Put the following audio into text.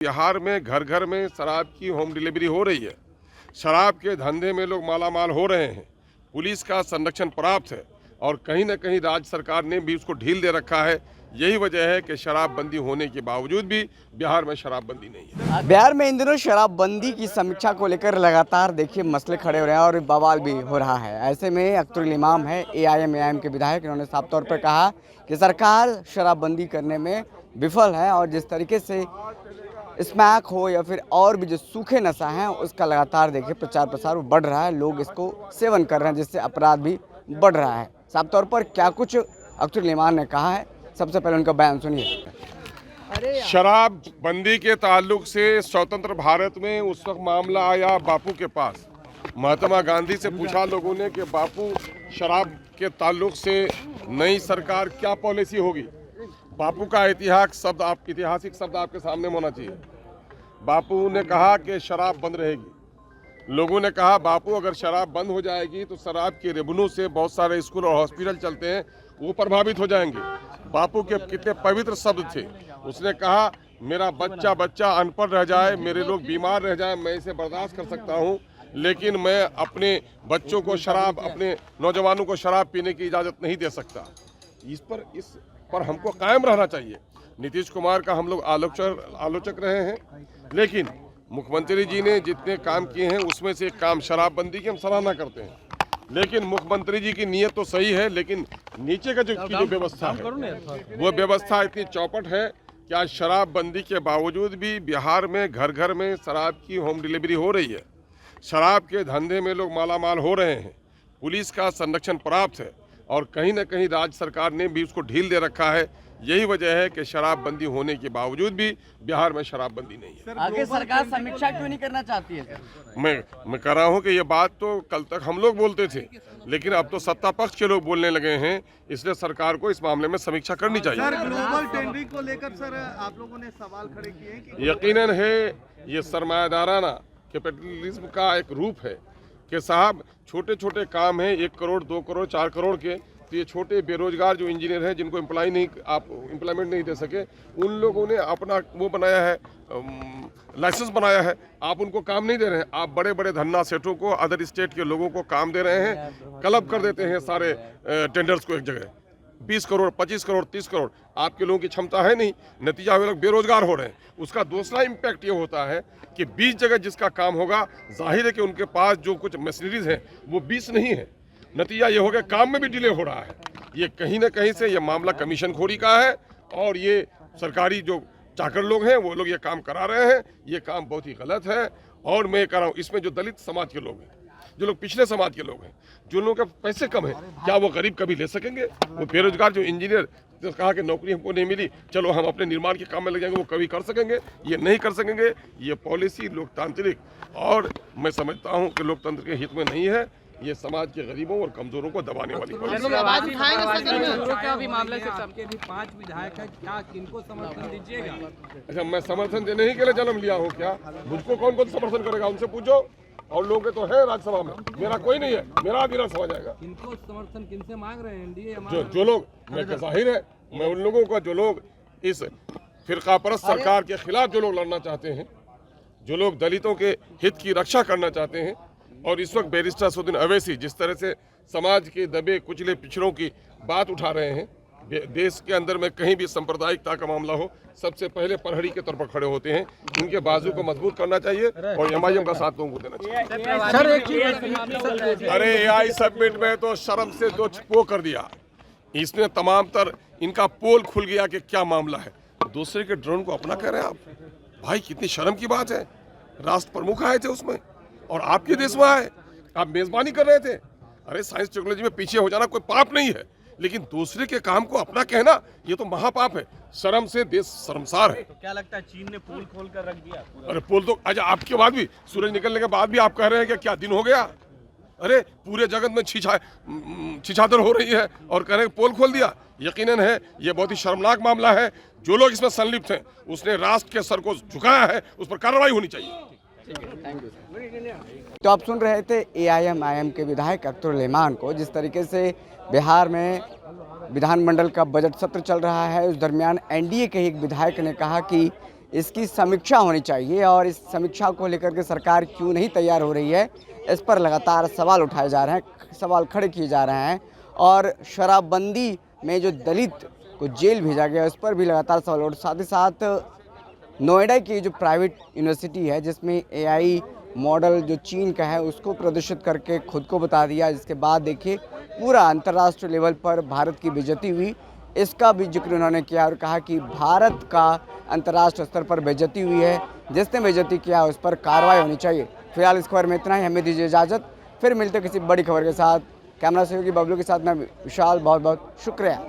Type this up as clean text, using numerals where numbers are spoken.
बिहार में घर घर में शराब की होम डिलीवरी हो रही है। शराब के धंधे में लोग मालामाल हो रहे हैं। पुलिस का संरक्षण पर्याप्त है और कहीं न कहीं राज्य सरकार ने भी उसको ढील दे रखा है। यही वजह है कि शराबबंदी होने के बावजूद भी बिहार में शराबबंदी नहीं है। बिहार में इन दिनों शराबबंदी की समीक्षा को लेकर लगातार देखिए मसले खड़े हो रहे हैं और बवाल भी हो रहा है। ऐसे में अख्तरुल इमाम है एआईएम के विधायक, इन्होंने साफ तौर पर कहा कि सरकार शराबबंदी करने में विफल है और जिस तरीके से स्मैक हो या फिर और भी जो सूखे नशा हैं उसका लगातार देखिए प्रचार प्रसार बढ़ रहा है। लोग इसको सेवन कर रहे हैं जिससे अपराध भी बढ़ रहा है। साफ तौर पर क्या कुछ अख्तरुल इमाम ने कहा है, सबसे पहले उनका बयान सुनिए। शराबबंदी के ताल्लुक से स्वतंत्र भारत में उस वक्त मामला आया बापू के पास। महात्मा गांधी से पूछा लोगों ने कि बापू शराब के ताल्लुक से नई सरकार क्या पॉलिसी होगी। बापू का ऐतिहासिक शब्द आपके सामने होना चाहिए। बापू ने कहा कि शराब बंद रहेगी। लोगों ने कहा बापू अगर शराब बंद हो जाएगी तो शराब के रेवेन्यू से बहुत सारे स्कूल और हॉस्पिटल चलते हैं वो प्रभावित हो जाएंगे। बापू के कितने पवित्र शब्द थे। उसने कहा मेरा बच्चा अनपढ़ रह जाए, मेरे लोग बीमार रह जाए, मैं इसे बर्दाश्त कर सकता हूँ, लेकिन मैं अपने बच्चों को शराब, अपने नौजवानों को शराब पीने की इजाज़त नहीं दे सकता। इस पर हमको कायम रहना चाहिए। नीतीश कुमार का हम लोग आलोचक रहे हैं, लेकिन मुख्यमंत्री जी ने जितने काम किए हैं उसमें से एक काम शराबबंदी की हम सराहना करते हैं। लेकिन मुख्यमंत्री जी की नीयत तो सही है, लेकिन नीचे का जो व्यवस्था है वो व्यवस्था इतनी चौपट है कि आज शराबबंदी के बावजूद भी बिहार में घर घर में शराब की होम डिलीवरी हो रही है। शराब के धंधे में लोग मालामाल हो रहे हैं। पुलिस का संरक्षण पर्याप्त है और कहीं न कहीं राज्य सरकार ने भी उसको ढील दे रखा है। यही वजह है कि शराबबंदी होने के बावजूद भी बिहार में शराबबंदी नहीं है। आगे सरकार समीक्षा क्यों नहीं करना चाहती है? मैं कह रहा हूं कि ये बात तो कल तक हम लोग बोलते थे, लेकिन अब तो सत्ता पक्ष के लोग बोलने लगे हैं, इसलिए सरकार को इस मामले में समीक्षा करनी चाहिए। सर, ग्लोबल टेंडरिंग को लेकर सर आप लोगों ने सवाल खड़े किए हैं कि यकीनन है ये सरमायादाराना कैपिटलिज्म का एक रूप है कि साहब छोटे छोटे काम हैं, 1 करोड़ 2 करोड़ 4 करोड़ के, तो ये छोटे बेरोजगार जो इंजीनियर हैं जिनको एम्प्लॉयमेंट नहीं दे सके, उन लोगों ने अपना वो बनाया है, लाइसेंस बनाया है, आप उनको काम नहीं दे रहे हैं। आप बड़े बड़े धन्ना सेठों को, अदर स्टेट के लोगों को काम दे रहे हैं, क्लब कर देते हैं सारे टेंडर्स को एक जगह। 20 करोड़ 25 करोड़ 30 करोड़, आपके लोगों की क्षमता है नहीं, नतीजा वे लोग बेरोजगार हो रहे हैं। उसका दूसरा इम्पैक्ट ये होता है कि 20 जगह जिसका काम होगा, जाहिर है कि उनके पास जो कुछ मशीनरीज हैं वो 20 नहीं है। नतीजा ये हो गया काम में भी डिले हो रहा है। ये कहीं ना कहीं से ये मामला कमीशन खोरी का है और ये सरकारी जो चाकर लोग हैं वो लोग ये काम करा रहे हैं। ये काम बहुत ही गलत है और मैं कह रहा हूँ इसमें जो दलित समाज के लोग हैं, जो लोग पिछले समाज के लोग हैं, जो लोगों के पैसे कम है, क्या वो गरीब कभी ले सकेंगे? वो बेरोजगार जो इंजीनियर जो कहा कि नौकरी हमको नहीं मिली, चलो हम अपने निर्माण के काम में लग जाएंगे, वो कभी कर सकेंगे? ये नहीं कर सकेंगे। ये पॉलिसी लोकतांत्रिक और मैं समझता हूँ कि लोकतंत्र के हित में नहीं है। ये समाज के गरीबों और कमजोरों को दबाने वाली पॉलिसी। पांच विधायक है, क्या किनको समर्थन दीजिएगा? अच्छा, मैं समर्थन देने ही के लिए जन्म लिया हूँ क्या? मुझको कौन कौन समर्थन करेगा उनसे पूछो। और लोग तो है राज्यसभा में, मेरा कोई नहीं है, मेरा आदि राज्यसभा जाएगा। किनको समर्थन किनसे मांग रहे हैं? एनडीए जो लोग, मैं जाहिर है मैं उन लोगों का, जो लोग इस फिरकापरस्त सरकार के खिलाफ जो लोग लड़ना चाहते हैं, जो लोग दलितों के हित की रक्षा करना चाहते हैं, और इस वक्त बैरिस्टर असदुद्दीन अवैसी जिस तरह से समाज के दबे कुचले पिछड़ों की बात उठा रहे हैं, देश के अंदर में कहीं भी सांप्रदायिकता का मामला हो, सबसे पहले प्रहरी के तौर पर खड़े होते हैं। इनके बाजू को मजबूत करना चाहिए और एमआईएम का साथ लोगों को देना चाहिए। अरे एआई सबमिट में तो शर्म से तो वो कर दिया, इसने तमाम तर इनका पोल खुल गया कि क्या मामला है। दूसरे के ड्रोन को अपना कह रहे हैं आप, भाई कितनी शर्म की बात है। राष्ट्र प्रमुख आए थे उसमें और आपके देश में आए, आप मेजबानी कर रहे थे। अरे साइंस टेक्नोलॉजी में पीछे हो जाना कोई पाप नहीं है, लेकिन दूसरे के काम को अपना कहना ये तो महापाप है। शर्म से देश शर्मसार है। तो क्या लगता है चीन ने पोल खोल कर रख दिया? अरे पोल तो अच्छा आपके बाद भी, सूरज निकलने के बाद भी आप कह रहे हैं कि क्या दिन हो गया? अरे पूरे जगत में छिछादर हो रही है और कह रहे हैं पोल खोल दिया। यकीनन है ये बहुत ही शर्मनाक मामला है। जो लोग इसमें संलिप्त हैं उसने राष्ट्र के सर को झुकाया है, उस पर कार्रवाई होनी चाहिए। तो आप सुन रहे थे एआईएम के विधायक अख्तरुल इमाम को। जिस तरीके से बिहार में विधानमंडल का बजट सत्र चल रहा है, उस दरमियान एनडीए के एक विधायक ने कहा कि इसकी समीक्षा होनी चाहिए और इस समीक्षा को लेकर के सरकार क्यों नहीं तैयार हो रही है, इस पर लगातार सवाल उठाए जा रहे हैं, सवाल खड़े किए जा रहे हैं। और शराबबंदी में जो दलित को जेल भेजा गया उस पर भी लगातार सवाल उठ, साथ ही साथ नोएडा की जो प्राइवेट यूनिवर्सिटी है जिसमें AI मॉडल जो चीन का है उसको प्रदर्शित करके खुद को बता दिया, जिसके बाद देखिए पूरा अंतर्राष्ट्रीय लेवल पर भारत की बेइज्जती हुई, इसका भी जिक्र उन्होंने किया और कहा कि भारत का अंतर्राष्ट्रीय स्तर पर बेइज्जती हुई है, जिसने बेइज्जती किया उस पर कार्रवाई होनी चाहिए। फिलहाल इस खबर में इतना ही, हमें दीजिए इजाज़त, फिर मिलते किसी बड़ी खबर के साथ। कैमरा सहयोगी बबलू के साथ मैं विशाल, बहुत बहुत शुक्रिया।